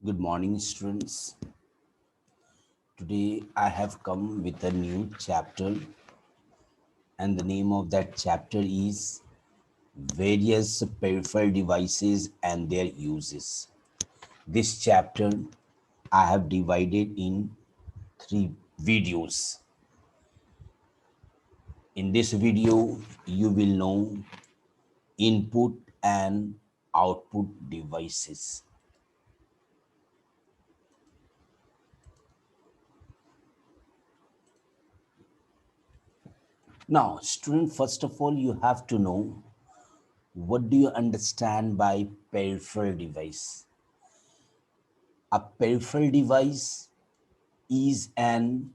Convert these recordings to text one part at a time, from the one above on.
Good morning, students. Today I have come with a new chapter, and the name of that chapter is Various Peripheral Devices and Their Uses. This chapter I have divided in three videos. In this video, you will know input and output devices. Now, student, first of all, you have to know what do you understand by peripheral device. A peripheral device is an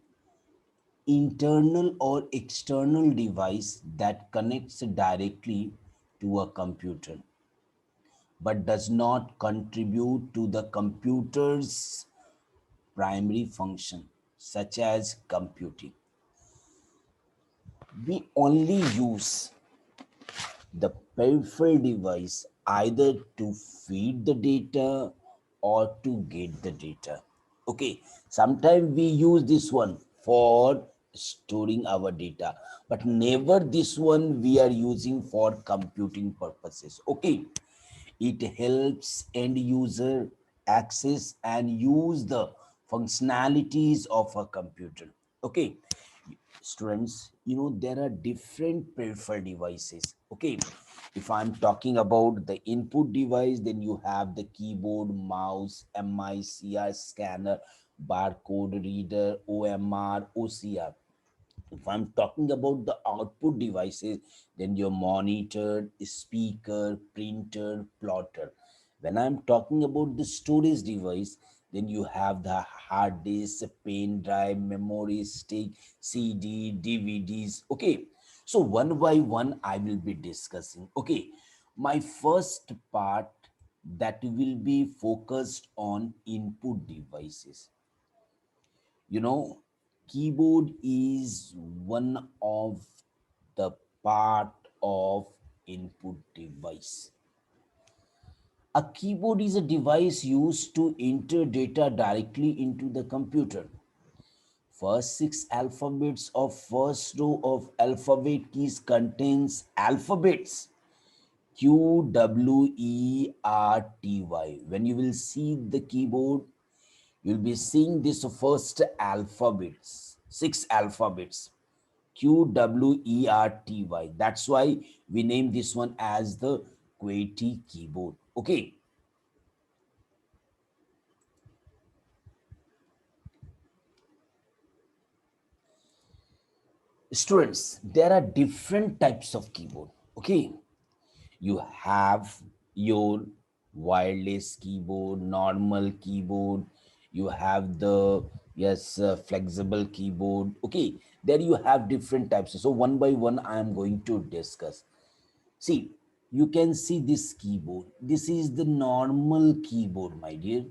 internal or external device that connects directly to a computer but does not contribute to the computer's primary function, such as computing. We only use the peripheral device either to feed the data or to get the data. Okay, sometimes we use this one for storing our data, but never this one we are using for computing purposes. Okay, it helps end user access and use the functionalities of a computer. Okay, students, there are different peripheral devices. Okay, if I'm talking about the input device, then you have the keyboard, mouse, MICR scanner, barcode reader, OMR, OCR. If I'm talking about the output devices, then your monitor, speaker, printer, plotter. When I'm talking about the storage device, then you have the hard disk, pen drive, memory stick, CD, DVDs. Okay, so one by one I will be discussing. Okay, my first part that will be focused on input devices. you know Keyboard is one of the part of input device. A keyboard is a device used to enter data directly into the computer. First six alphabets of first row of alphabet keys contains alphabets Q, W, E, R, T, Y. When you will see the keyboard, you'll be seeing this first alphabets, six alphabets, Q, W, E, R, T, Y. That's why we name this one as the QWERTY keyboard. Okay. Students, there are different types of keyboard. Okay. You have your wireless keyboard, normal keyboard, you have the flexible keyboard. Okay, there you have different types. So one by one I am going to discuss. See, you can see this keyboard. This is the normal keyboard, my dear,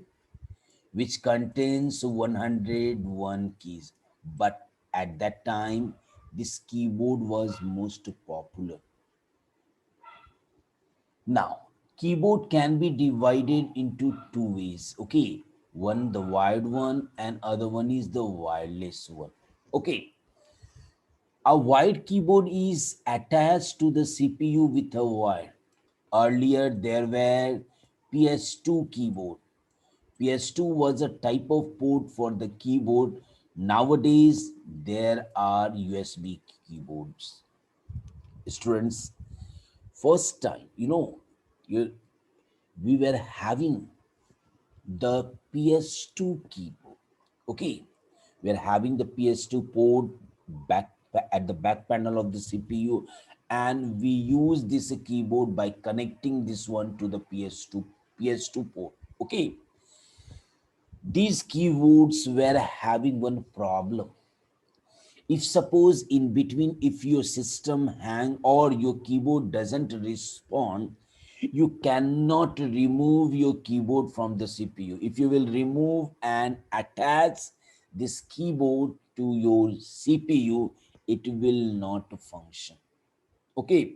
which contains 101 keys. But at that time, this keyboard was most popular. Now, keyboard can be divided into two ways. Okay, one the wired one and other one is the wireless one. Okay, a wired keyboard is attached to the CPU with a wire. Earlier, there were PS2 keyboard. PS2 was a type of port for the keyboard. Nowadays, there are USB keyboards. Students, first time, you we were having the PS2 keyboard. Okay, we are having the PS2 port back at the back panel of the CPU, and we use this keyboard by connecting this one to the PS2 port. Okay, these keyboards were having one problem. If suppose in between, if your system hang or your keyboard doesn't respond, you cannot remove your keyboard from the CPU. If you will remove and attach this keyboard to your CPU, it will not function. Okay,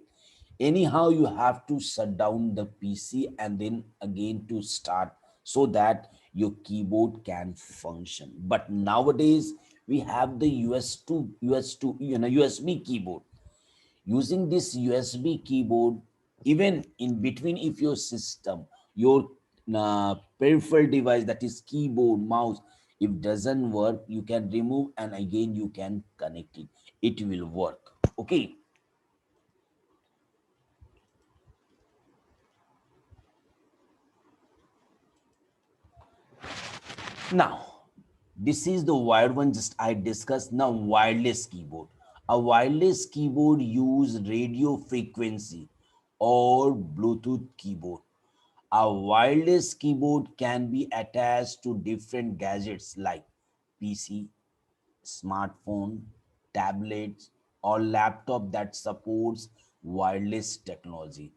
anyhow you have to shut down the PC and then again to start, so that your keyboard can function. But nowadays we have the US2 USB keyboard. Using this USB keyboard, even in between, if your system, your peripheral device, that is keyboard, mouse, if doesn't work, you can remove and again you can connect it. It will work. Okay. Now, this is the wired one just I discussed. Now, wireless keyboard. A wireless keyboard use radio frequency or Bluetooth keyboard. A wireless keyboard can be attached to different gadgets like PC, smartphone, tablets, or laptop that supports wireless technology.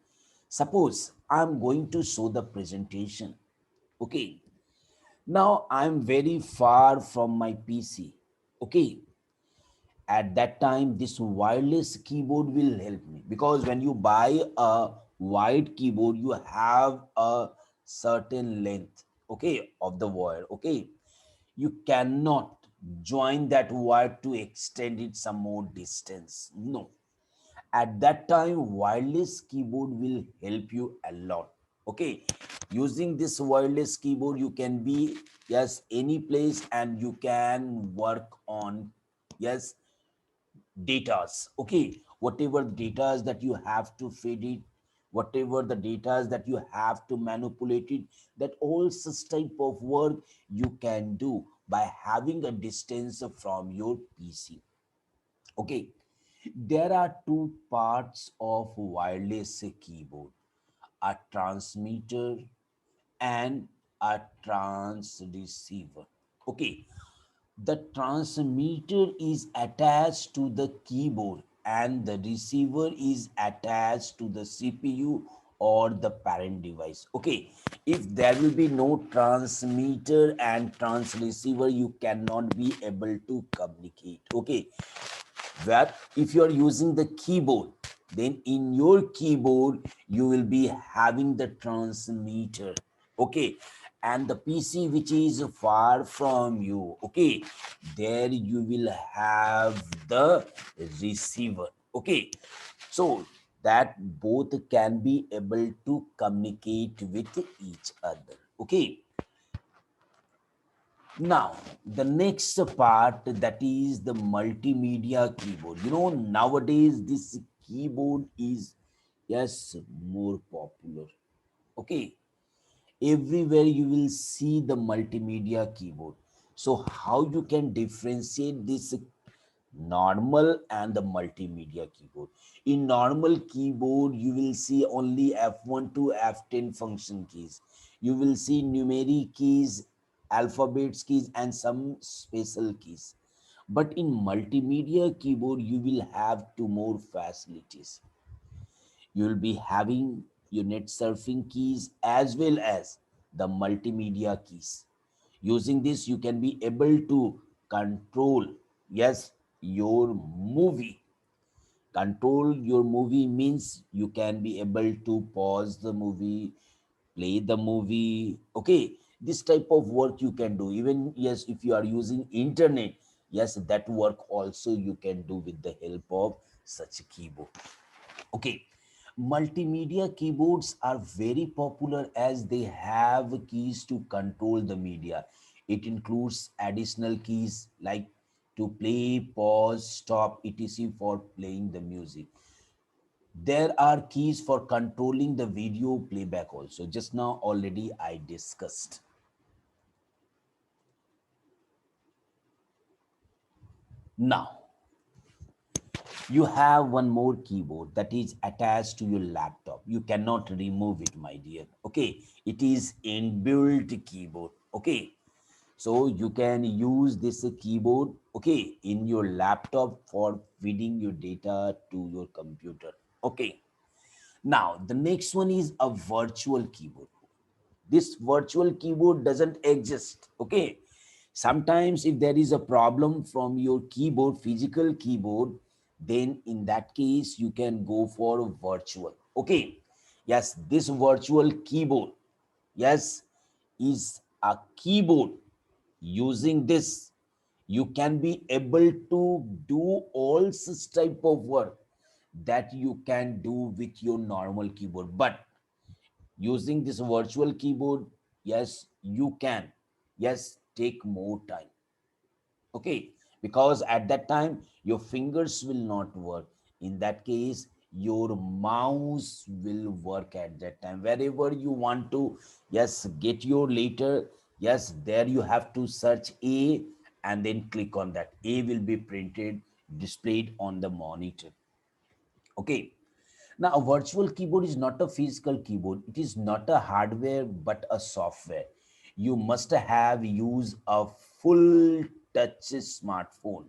Suppose I'm going to show the presentation. Okay, now I'm very far from my PC. Okay, at that time this wireless keyboard will help me, because when you buy a wired keyboard you have a certain length, okay, of the wire. Okay, you cannot join that wire to extend it some more distance. No, at that time wireless keyboard will help you a lot. Okay, using this wireless keyboard you can be, yes, any place, and you can work on, yes, datas. Okay, whatever datas that you have to feed it, whatever the datas that you have to manipulate it, that all such type of work you can do by having a distance from your PC. Okay, there are two parts of wireless keyboard: a transmitter and a transceiver. Okay, the transmitter is attached to the keyboard and the receiver is attached to the CPU or the parent device. Okay, if there will be no transmitter and transceiver, you cannot be able to communicate. Okay, where if you are using the keyboard, then in your keyboard you will be having the transmitter. Okay, and the PC which is far from you, okay, there you will have the receiver. Okay, so that both can be able to communicate with each other. Okay, now, the next part, that is the multimedia keyboard. Nowadays this keyboard is, yes, more popular. Okay, everywhere you will see the multimedia keyboard. So how you can differentiate this normal and the multimedia keyboard? In normal keyboard you will see only F1 to F10 function keys. You will see numeric keys, alphabets keys, and some special keys. But in multimedia keyboard you will have two more facilities. You will be having your net surfing keys as well as the multimedia keys. Using this you can be able to control, yes, your movie. Control your movie means you can be able to pause the movie, play the movie. Okay, this type of work you can do. Even, yes, if you are using internet, yes, that work also you can do with the help of such a keyboard. Okay, multimedia keyboards are very popular as they have keys to control the media. It includes additional keys like to play, pause, stop, etc. for playing the music. There are keys for controlling the video playback also. Just now already I discussed. Now, you have one more keyboard that is attached to your laptop. You cannot remove it, my dear. Okay, it is inbuilt keyboard. Okay, so you can use this keyboard, okay, in your laptop for feeding your data to your computer. Okay, now the next one is a virtual keyboard. This virtual keyboard doesn't exist. Okay, sometimes if there is a problem from your keyboard, physical keyboard, then in that case you can go for a virtual. Okay, yes, this virtual keyboard, yes, is a keyboard. Using this, you can be able to do all such type of work that you can do with your normal keyboard. But using this virtual keyboard, yes, you can, yes, take more time. Okay, because at that time your fingers will not work. In that case, your mouse will work at that time wherever you want to, yes, get your letter. Yes, there you have to search A and then click on that. A will be printed, displayed on the monitor. Okay, now a virtual keyboard is not a physical keyboard. It is not a hardware but a software. You must have used a full touch smartphone.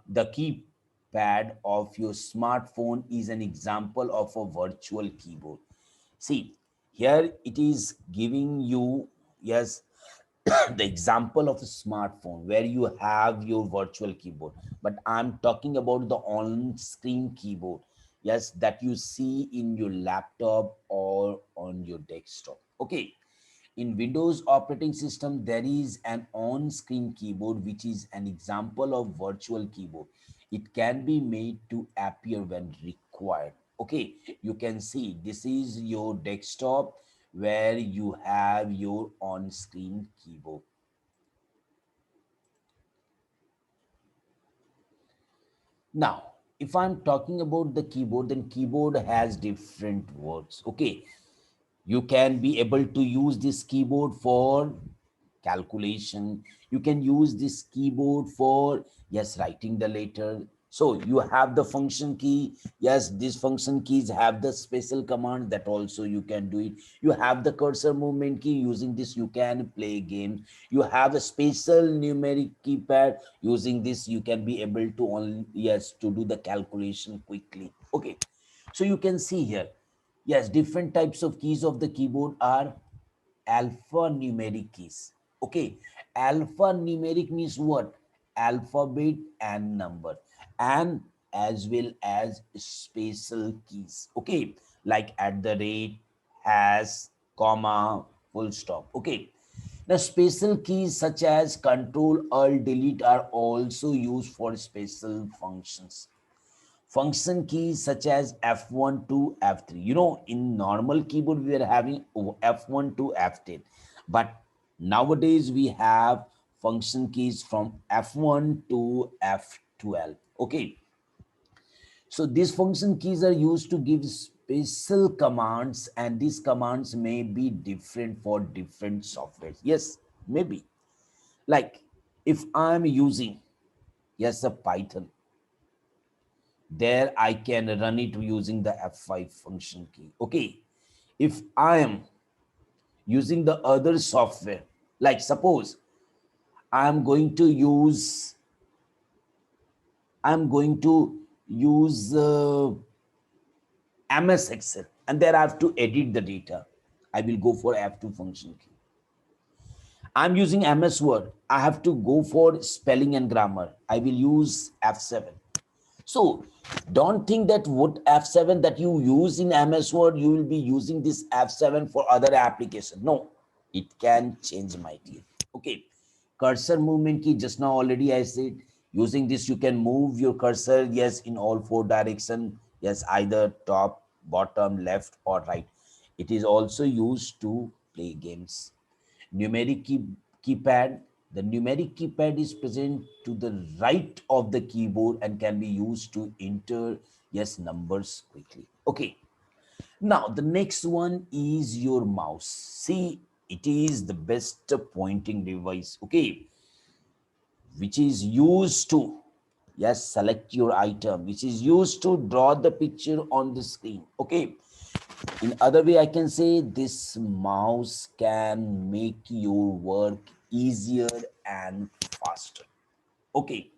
The keypad of your smartphone is an example of a virtual keyboard. See, here it is giving you, yes, the example of a smartphone where you have your virtual keyboard. But I'm talking about the on-screen keyboard, yes, that you see in your laptop or on your desktop. Okay, in Windows operating system, there is an on-screen keyboard, which is an example of virtual keyboard. It can be made to appear when required. Okay, you can see this is your desktop where you have your on-screen keyboard. Now, if I'm talking about the keyboard, then keyboard has different words. Okay, you can be able to use this keyboard for calculation. You can use this keyboard for, yes, writing the letter. So you have the function key. Yes, these function keys have the special command that also you can do it. You have the cursor movement key. Using this you can play games. You have a special numeric keypad. Using this you can be able to only, yes, to do the calculation quickly. Okay, so you can see here, yes, different types of keys of the keyboard are alphanumeric keys. Okay, alphanumeric means what? Alphabet and number, and as well as special keys. Okay, like at the rate, hash, comma, full stop. Okay, the special keys such as Control, Alt, Delete are also used for special functions. Function keys such as F1 to F3. You know, in normal keyboard, we are having F1 to F10. But nowadays, we have function keys from F1 to F12. Okay. So these function keys are used to give special commands, and these commands may be different for different softwares. Yes, maybe. Like if I'm using, yes, a Python, there I can run it using the F5 function key. Okay, if I am using the other software, like suppose I'm going to use, I'm going to use MS Excel, and there I have to edit the data, I will go for F2 function key. I'm using MS Word, I have to go for spelling and grammar, I will use F7. So don't think that what F7 that you use in MS Word, you will be using this F7 for other application. No, it can change, my dear. Okay. Cursor movement key, just now already I said, using this you can move your cursor, yes, in all four direction. Yes, either top, bottom, left or right. It is also used to play games. Numeric keypad. The numeric keypad is present to the right of the keyboard and can be used to enter, yes, numbers quickly. Okay. Now, the next one is your mouse. See, it is the best pointing device, okay, which is used to, yes, select your item, which is used to draw the picture on the screen. Okay, in other way I can say this mouse can make your work easier and faster. Okay,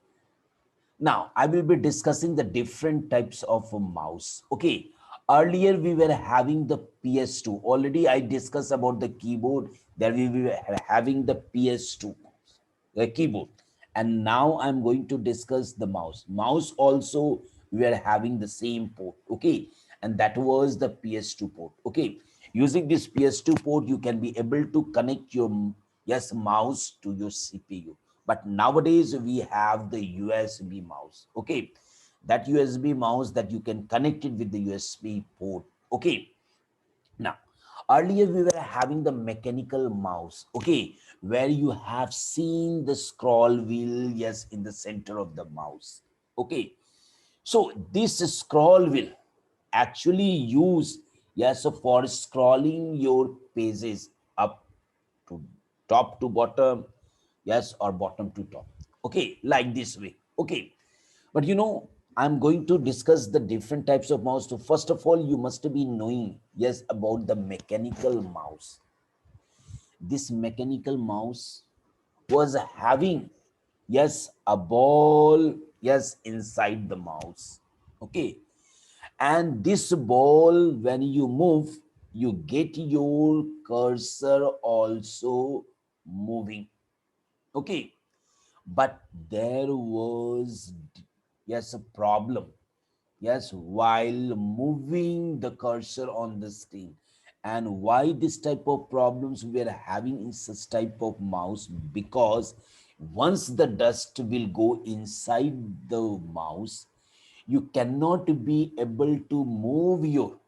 now I will be discussing the different types of a mouse. Okay, earlier we were having the PS2. Already I discussed about the keyboard, that we were having the PS2 the keyboard, and now I'm going to discuss the mouse also. We are having the same port. Okay, and that was the PS2 port. Okay, Using this PS2 port, you can be able to connect your mouse to your CPU. But nowadays we have the USB mouse. Okay, that USB mouse that you can connect it with the USB port. Okay, now, earlier we were having the mechanical mouse, okay, where you have seen the scroll wheel, yes, in the center of the mouse, okay. So this scroll wheel actually use, yes, for scrolling your pages up to top to bottom, yes, or bottom to top, okay, like this way, okay. But I'm going to discuss the different types of mouse. So first of all, you must be knowing, yes, about the mechanical mouse. This mechanical mouse was having, yes, a ball, yes, inside the mouse, okay. And this ball, when you move, you get your cursor also moving, okay. But there was, yes, a problem, yes, while moving the cursor on the screen. And why this type of problems we are having in such type of mouse? Because once the dust will go inside the mouse, you cannot be able to move your,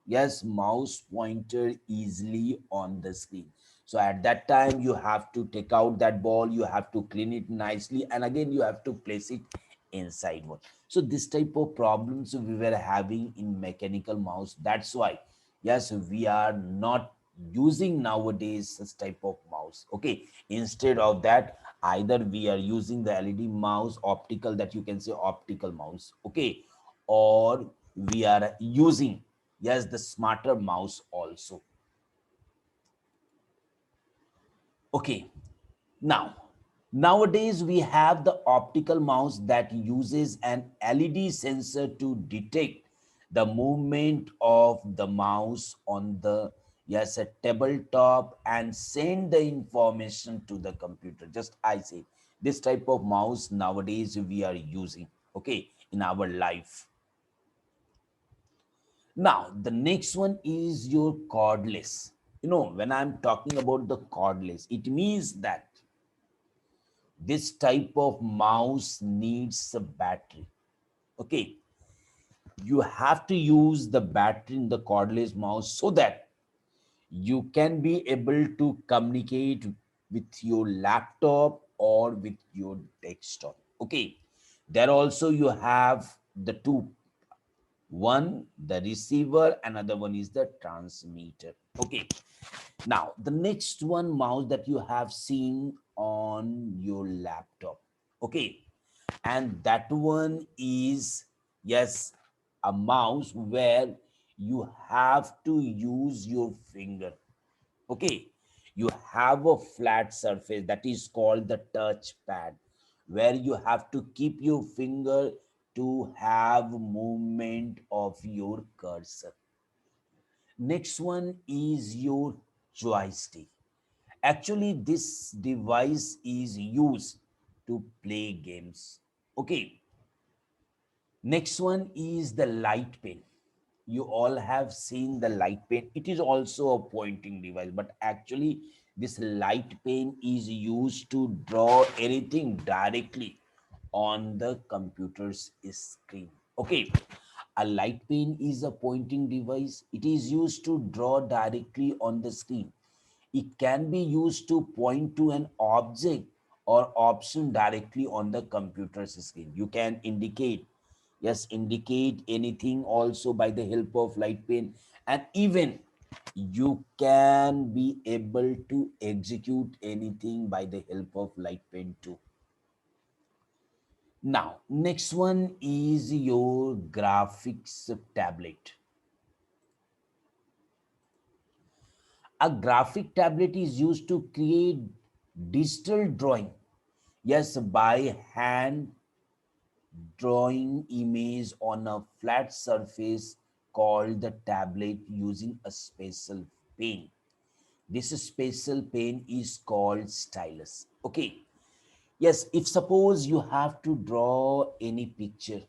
yes, mouse pointer easily on the screen. So at that time you have to take out that ball, you have to clean it nicely, and again you have to place it inside one. So this type of problems we were having in mechanical mouse. That's why, yes, we are not using nowadays such type of mouse, okay. Instead of that, either we are using the LED mouse, optical, that you can say optical mouse, okay, or we are using, yes, the smarter mouse also, okay. Now, nowadays we have the optical mouse that uses an LED sensor to detect the movement of the mouse on the, yes, a tabletop and send the information to the computer. Just I say this type of mouse nowadays we are using, okay, in our life. Now, the next one is your cordless. When I'm talking about the cordless, it means that this type of mouse needs a battery. Okay, you have to use the battery in the cordless mouse so that you can be able to communicate with your laptop or with your desktop. Okay, there also you have the two, one the receiver, another one is the transmitter, okay. Now the next one mouse that you have seen on your laptop, okay, and that one is, yes, a mouse where you have to use your finger, okay. You have a flat surface that is called the touch pad, where you have to keep your finger to have movement of your cursor. Next one is your joystick. Actually this device is used to play games, okay. Next one is the light pen. You all have seen the light pen. It is also a pointing device, but actually this light pen is used to draw anything directly on the computer's screen. Okay. A light pen is a pointing device. It is used to draw directly on the screen. It can be used to point to an object or option directly on the computer's screen. You can indicate, yes, indicate anything also by the help of light pen, and even you can be able to execute anything by the help of light pen too. Now, next one is your graphics tablet. A graphic tablet is used to create digital drawing, yes, by hand drawing image on a flat surface called the tablet using a special pen. This special pen is called stylus. Okay. Yes, if suppose you have to draw any picture,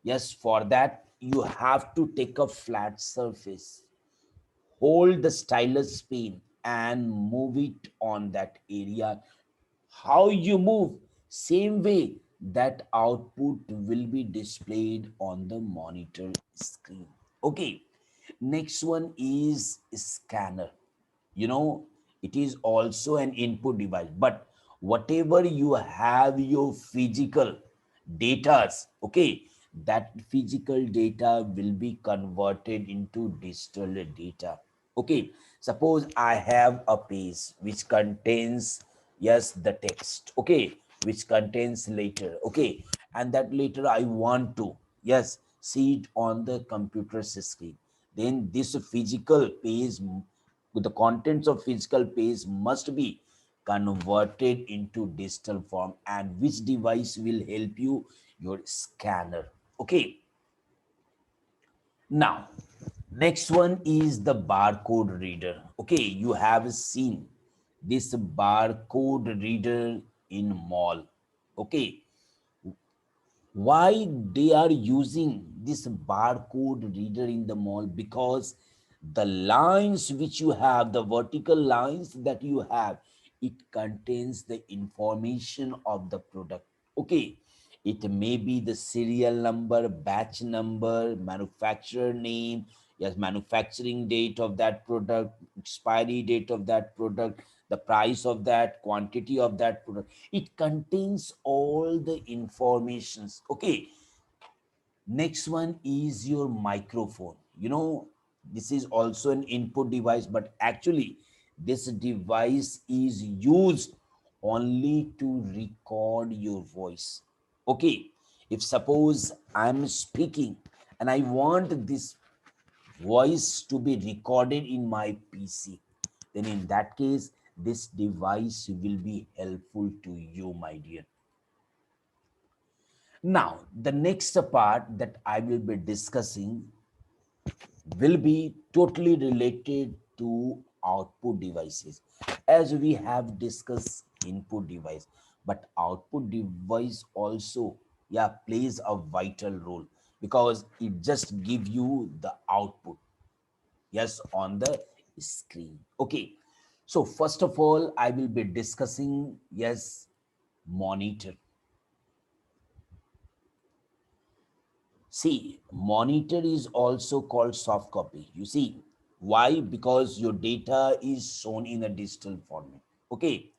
yes, for that you have to take a flat surface. hold the stylus pen and move it on that area. How you move, same way that output will be displayed on the monitor screen. Okay, next one is scanner. You know, it is also an input device, but whatever you have your physical datas, okay, that physical data will be converted into digital data. Okay, suppose I have a page which contains, yes, the text, okay, which contains letter, okay, and that later I want to, yes, see it on the computer screen. Then this physical page, the contents of physical page must be converted into digital form, and which device will help you? Your scanner. Okay, now next one is the barcode reader. Okay, you have seen this barcode reader in mall. Okay, why they are using this barcode reader in the mall? Because the lines which you have, the vertical lines that you have, it contains the information of the product. Okay, it may be the serial number, batch number, manufacturer name, yes, manufacturing date of that product, expiry date of that product, the price of that, quantity of that product. It contains all the informations. Okay, next one is your microphone. You know, this is also an input device, but actually this device is used only to record your voice. Okay, if suppose I'm speaking and I want this voice to be recorded in my PC, then in that case, this device will be helpful to you, my dear. Now, the next part that I will be discussing will be totally related to output devices. As we have discussed input device, but output device also, yeah, plays a vital role because it just give you the output, yes, on the screen. Okay, so first of all I will be discussing, yes, monitor. See, monitor is also called soft copy. You see, why? Because your data is shown in a digital format. Okay.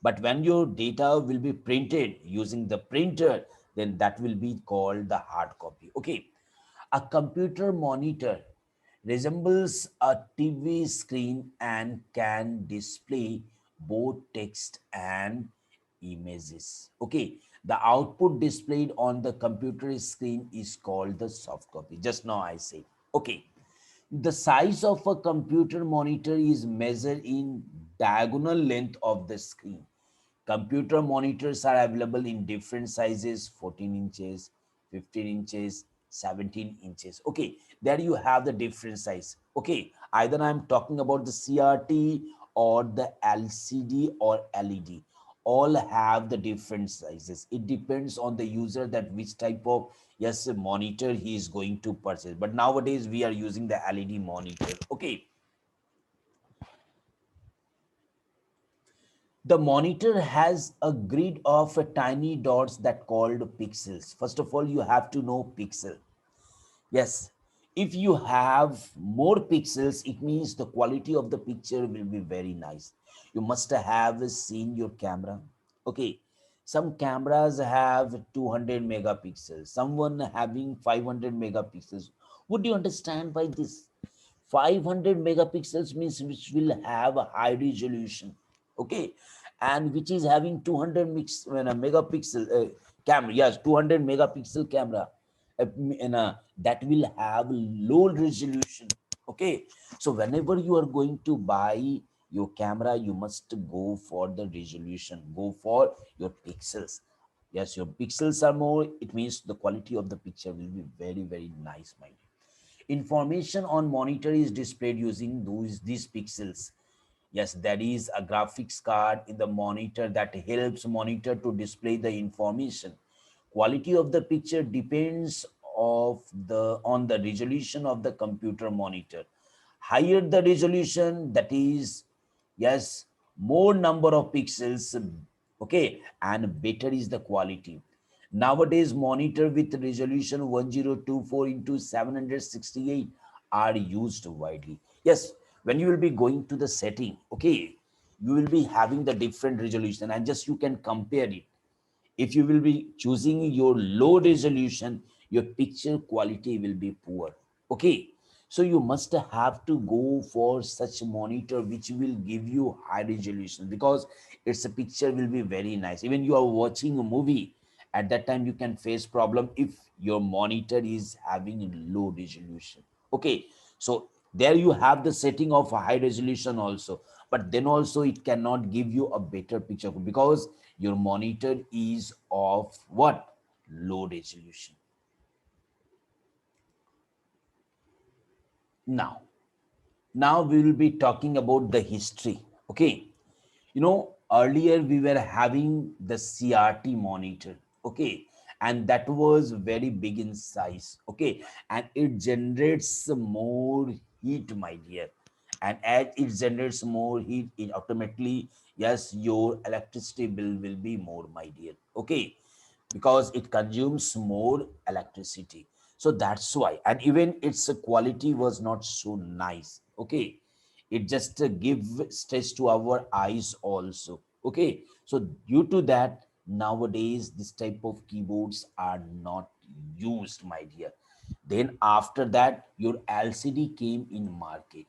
But when your data will be printed using the printer, then that will be called the hard copy. Okay. A computer monitor resembles a TV screen and can display both text and images. Okay, the output displayed on the computer screen is called the soft copy. Just now I say. Okay, the size of a computer monitor is measured in diagonal length of the screen. Computer monitors are available in different sizes: 14 inches, 15 inches, 17 inches. Okay, there you have the different size. Okay, either I'm talking about the CRT or the LCD or LED. All have the different sizes. It depends on the user that which type of, yes, monitor he is going to purchase. But nowadays we are using the LED monitor. Okay, the monitor has a grid of tiny dots that called pixels. First of all, you have to know pixel. Yes, if you have more pixels, it means the quality of the picture will be very nice. You must have seen your camera. Okay, some cameras have 200 megapixels, someone having 500 megapixels. Would you understand by this? 500 megapixels means which will have a high resolution. Okay, and which is having 200 megapixel camera. Yes, 200 megapixel camera, that will have low resolution. Okay, so whenever you are going to buy your camera, you must go for the resolution, go for your pixels. Yes, your pixels are more, it means the quality of the picture will be very, very nice, my dear. Information on monitor is displayed using these pixels. Yes, there is a graphics card in the monitor that helps monitor to display the information. Quality of the picture depends on the resolution of the computer monitor. Higher the resolution, that is, yes, more number of pixels, okay, and better is the quality. Nowadays, monitor with resolution 1024 into 768 are used widely. Yes, when you will be going to the setting, okay, you will be having the different resolution, and just you can compare it. If you will be choosing your low resolution, your picture quality will be poor. Okay, so you must have to go for such monitor which will give you high resolution, because its a picture will be very nice. Even you are watching a movie, at that time you can face problem if your monitor is having low resolution. Okay, so there you have the setting of high resolution also, but then also it cannot give you a better picture, because your monitor is of what, low resolution. Now now we will be talking about the history. Okay, earlier we were having the CRT monitor. Okay, and that was very big in size. Okay, and it generates more heat, my dear. And as it generates more heat, it automatically, yes, your electricity bill will be more, my dear. Okay, because it consumes more electricity. So that's why. And even its quality was not so nice. Okay, it just give stress to our eyes also. Okay, so due to that, nowadays this type of keyboards are not used, my dear. Then after that, your LCD came in market.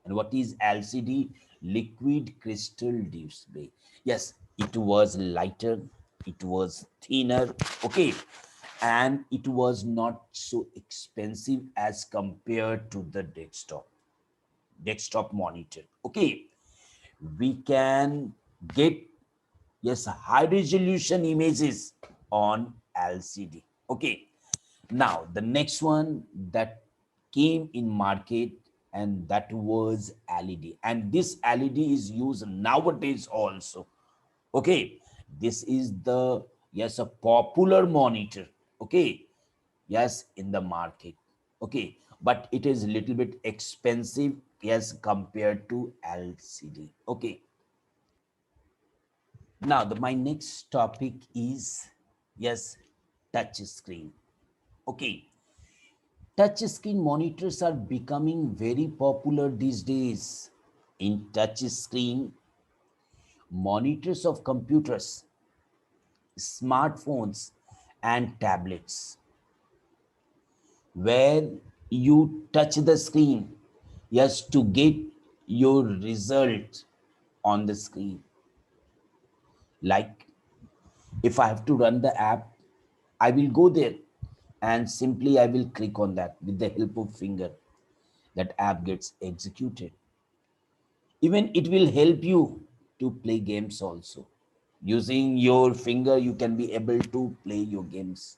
And what is LCD? Liquid crystal display. Yes, it was lighter, it was thinner, okay, and it was not so expensive as compared to the desktop monitor. Okay, we can get, yes, high resolution images on LCD. Okay, now the next one that came in market, and that was LED, and this LED is used nowadays also. Okay, this is the, yes, a popular monitor. Okay, yes, in the market. Okay, but it is a little bit expensive, yes, compared to LCD. Okay, now my next topic is, yes, touch screen. Okay, touch screen monitors are becoming very popular these days. In touch screen monitors of computers, smartphones, and tablets, where you touch the screen, yes, to get your result on the screen. Like, if I have to run the app, I will go there and simply I will click on that with the help of finger. That app gets executed. Even it will help you to play games also. Using your finger, you can be able to play your games.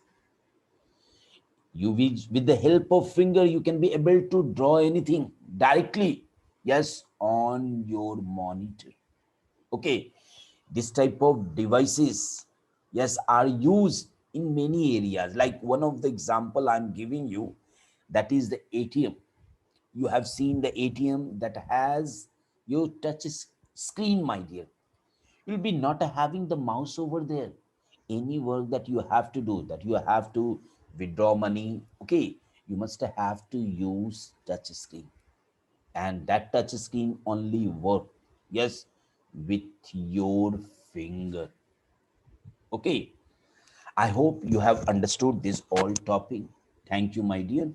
With the help of finger, you can be able to draw anything directly, yes, on your monitor. Okay, this type of devices, yes, are used in many areas. Like one of the example I'm giving you, that is the ATM. You have seen the ATM that has your touch screen, my dear. You'll be not having the mouse over there. Any work that you have to do, that you have to withdraw money, okay, you must have to use touch screen. And that touch screen only work, yes, with your finger. Okay, I hope you have understood this all topic. Thank you, my dear.